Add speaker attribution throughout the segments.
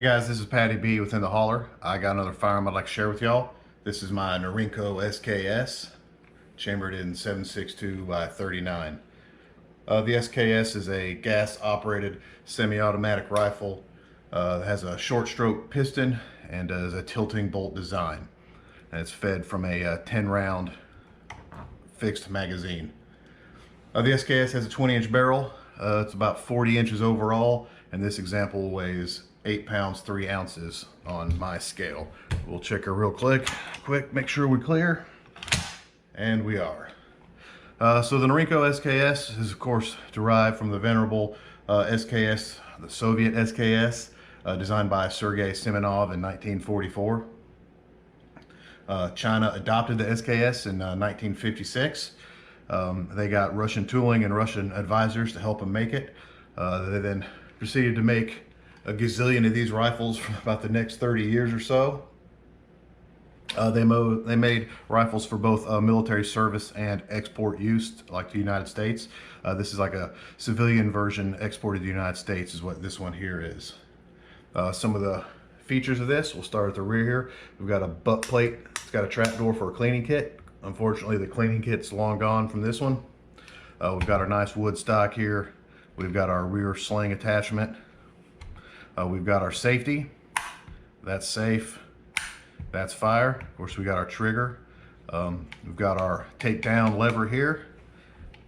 Speaker 1: Guys, this is Patty B within the hauler. I got another firearm I'd like to share with y'all. This is my Norinco SKS, chambered in 7.62 by 39. The SKS is a gas-operated semi-automatic rifle that has a short stroke piston and is a tilting bolt design. And it's fed from a 10-round fixed magazine. The SKS has a 20-inch barrel. It's about 40 inches overall, and this example weighs 8 pounds 3 ounces on my scale. We'll check her real quick, make sure we're clear, and we are. So the Norinco SKS is of course derived from the venerable SKS, the Soviet SKS, designed by Sergei Semenov in 1944. China adopted the SKS in 1956. They got Russian tooling and Russian advisors to help them make it. They then proceeded to make a gazillion of these rifles for about the next 30 years or so. They made rifles for both military service and export use, like the United States. This is like a civilian version exported to the United States is what this one here is. Some of the features of this, we'll start at the rear here. We've got a butt plate. It's got a trap door for a cleaning kit. Unfortunately, the cleaning kit's long gone from this one. We've got our nice wood stock here. We've got our rear sling attachment. We've got our safety. That's safe. That's fire. Of course, we got our trigger. We've got our takedown lever here.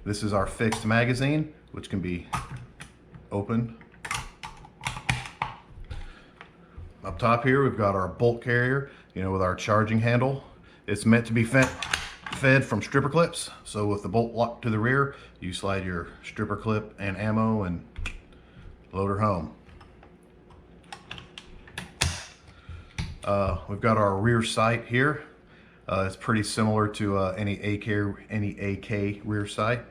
Speaker 1: This is our fixed magazine, which can be opened. Up top here, we've got our bolt carrier, with our charging handle. It's meant to be fed from stripper clips. So with the bolt locked to the rear, you slide your stripper clip and ammo and load her home. We've got our rear sight here. It's pretty similar to any AK rear sight.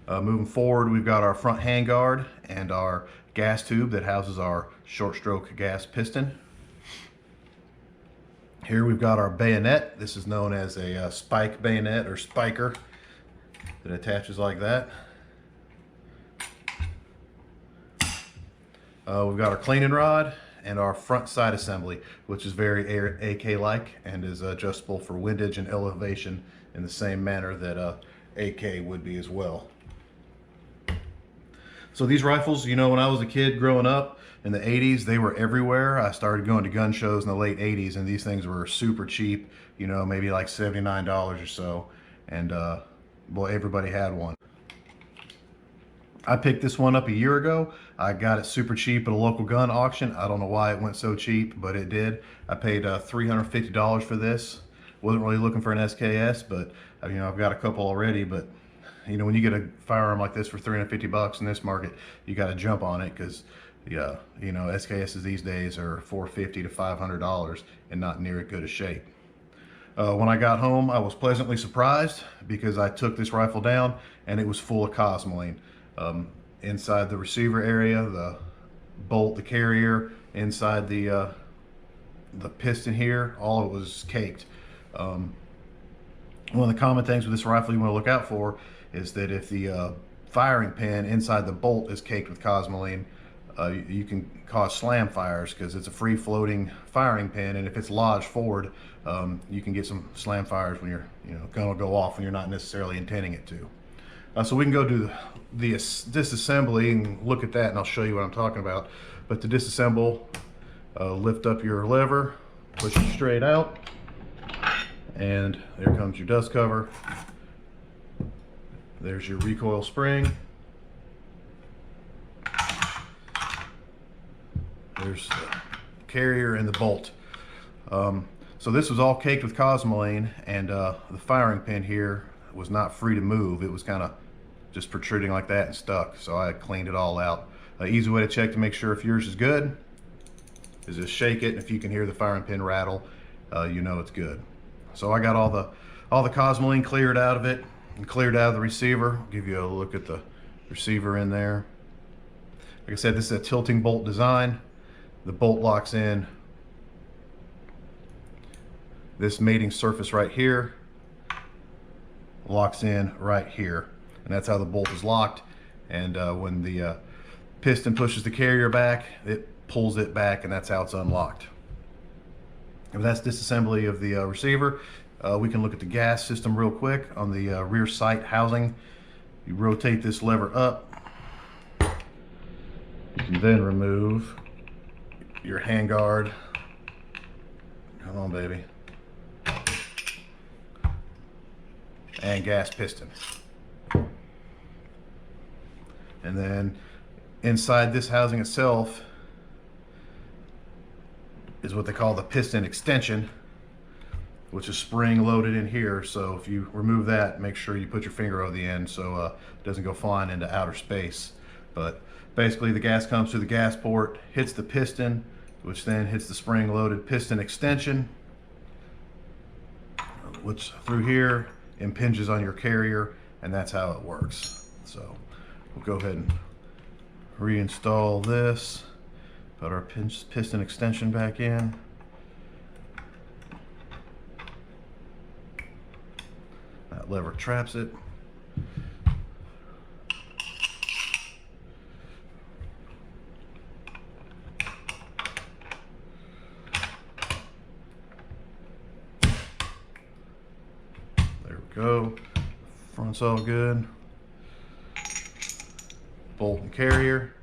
Speaker 1: Moving forward, we've got our front handguard and our gas tube that houses our short stroke gas piston. Here we've got our bayonet. This is known as a spike bayonet or spiker that attaches like that. We've got our cleaning rod and our front sight assembly, which is very AK-like and is adjustable for windage and elevation in the same manner that AK would be as well. So these rifles, when I was a kid growing up in the 80s, they were everywhere. I started going to gun shows in the late 80s, and these things were super cheap, maybe like $79 or so. And boy, everybody had one. I picked this one up a year ago. I got it super cheap at a local gun auction. I don't know why it went so cheap, but it did. I paid $350 for this. Wasn't really looking for an SKS, but I've got a couple already. But when you get a firearm like this for $350 in this market, you got to jump on it because SKSs these days are $450 to $500 and not near as good a shape. When I got home, I was pleasantly surprised because I took this rifle down and it was full of cosmoline. Inside the receiver area, the bolt, the carrier, inside the piston here, all it was caked. One of the common things with this rifle you want to look out for is that if the firing pin inside the bolt is caked with cosmoline, you can cause slam fires because it's a free floating firing pin, and if it's lodged forward, you can get some slam fires when your gun will go off when you're not necessarily intending it to. So we can go do the disassembly and look at that, and I'll show you what I'm talking about. But to disassemble, lift up your lever, push it straight out, and there comes your dust cover. There's your recoil spring. There's the carrier and the bolt. So this was all caked with cosmoline, and the firing pin here was not free to move. It was kind of just protruding like that and stuck, so I cleaned it all out. Easy way to check to make sure if yours is good is just shake it, and if you can hear the firing pin rattle, it's good. So I got all the cosmoline cleared out of it and cleared out of the receiver. I'll give you a look at the receiver in there. Like I said, this is a tilting bolt design. The bolt locks in this mating surface right here, locks in right here, and that's how the bolt is locked. And when the piston pushes the carrier back, it pulls it back, and that's how it's unlocked. And that's disassembly of the receiver. We can look at the gas system real quick on the rear sight housing. You rotate this lever up. You can then remove your handguard. Come on, baby. And gas piston. And then inside this housing itself is what they call the piston extension, which is spring loaded in here. So if you remove that, make sure you put your finger over the end so it doesn't go flying into outer space. But basically the gas comes through the gas port, hits the piston, which then hits the spring loaded piston extension, which through here impinges on your carrier, and that's how it works. So we'll go ahead and reinstall this, put our piston extension back in. That lever traps it. There we go. Front's all good. Bolt and carrier.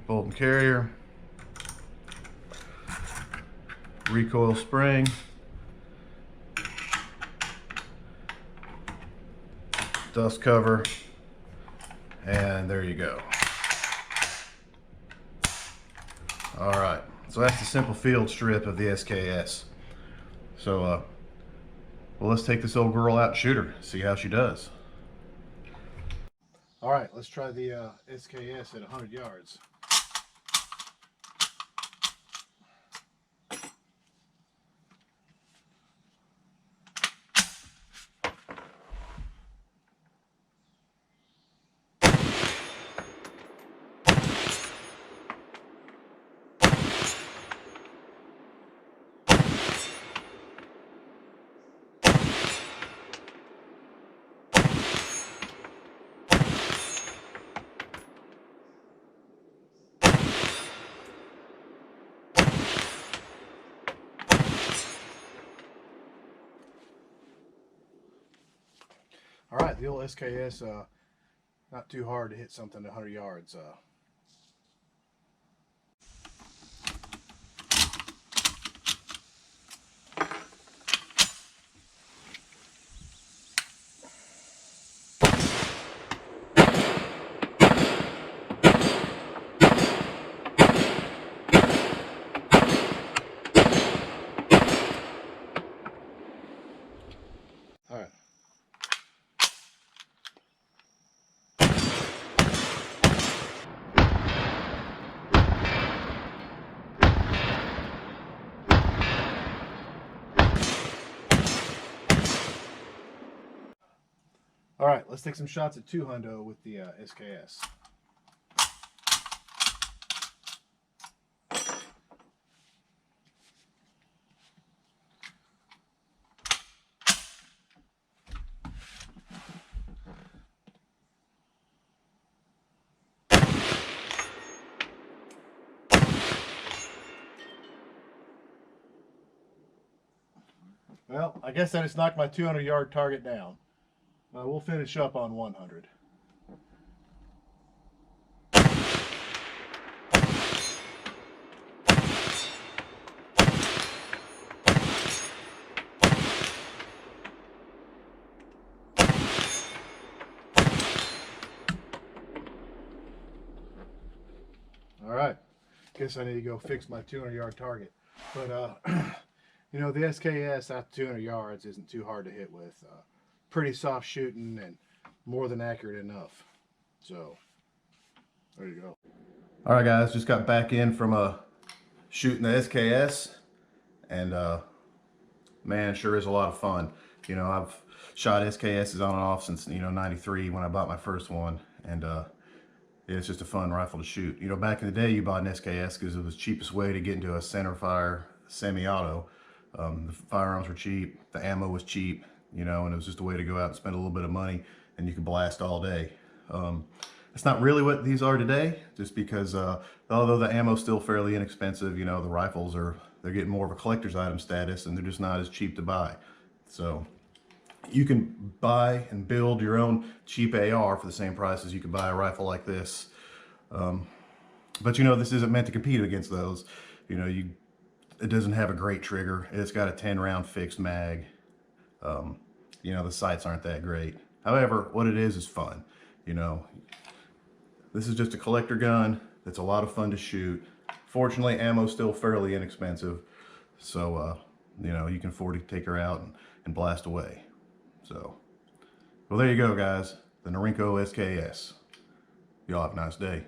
Speaker 1: Bolt and carrier, recoil spring, dust cover, and there you go. All right, so that's the simple field strip of the SKS. So well, let's take this old girl out and shoot her, see how she does. All right, let's try the SKS at 100 yards. All right, the old SKS, not too hard to hit something at 100 yards. All right. All right, let's take some shots at 200 with the SKS. Well, I guess I just knocked my 200-yard target down. We'll finish up on 100. All right, guess I need to go fix my 200-yard target. But you know, the SKS at 200 yards isn't too hard to hit with. Pretty soft shooting and more than accurate enough. So there you go. All right, guys, just got back in from shooting the SKS, and man, it sure is a lot of fun. You know, I've shot SKS is on and off since, you know, 93 when I bought my first one. And it's just a fun rifle to shoot. You know, back in the day, you bought an SKS because it was the cheapest way to get into a center fire semi-auto. The firearms were cheap, the ammo was cheap, you know, and it was just a way to go out and spend a little bit of money and you could blast all day. It's not really what these are today, just because although the ammo's still fairly inexpensive, you know, the rifles they're getting more of a collector's item status and they're just not as cheap to buy. So you can buy and build your own cheap AR for the same price as you could buy a rifle like this. But you know, this isn't meant to compete against those. You know, it doesn't have a great trigger. It's got a 10-round fixed mag. You know, the sights aren't that great. However, what it is fun. You know, this is just a collector gun that's a lot of fun to shoot. Fortunately, ammo's still fairly inexpensive. So, you know, you can afford to take her out and blast away. So, well, there you go, guys. The Norinco SKS. Y'all have a nice day.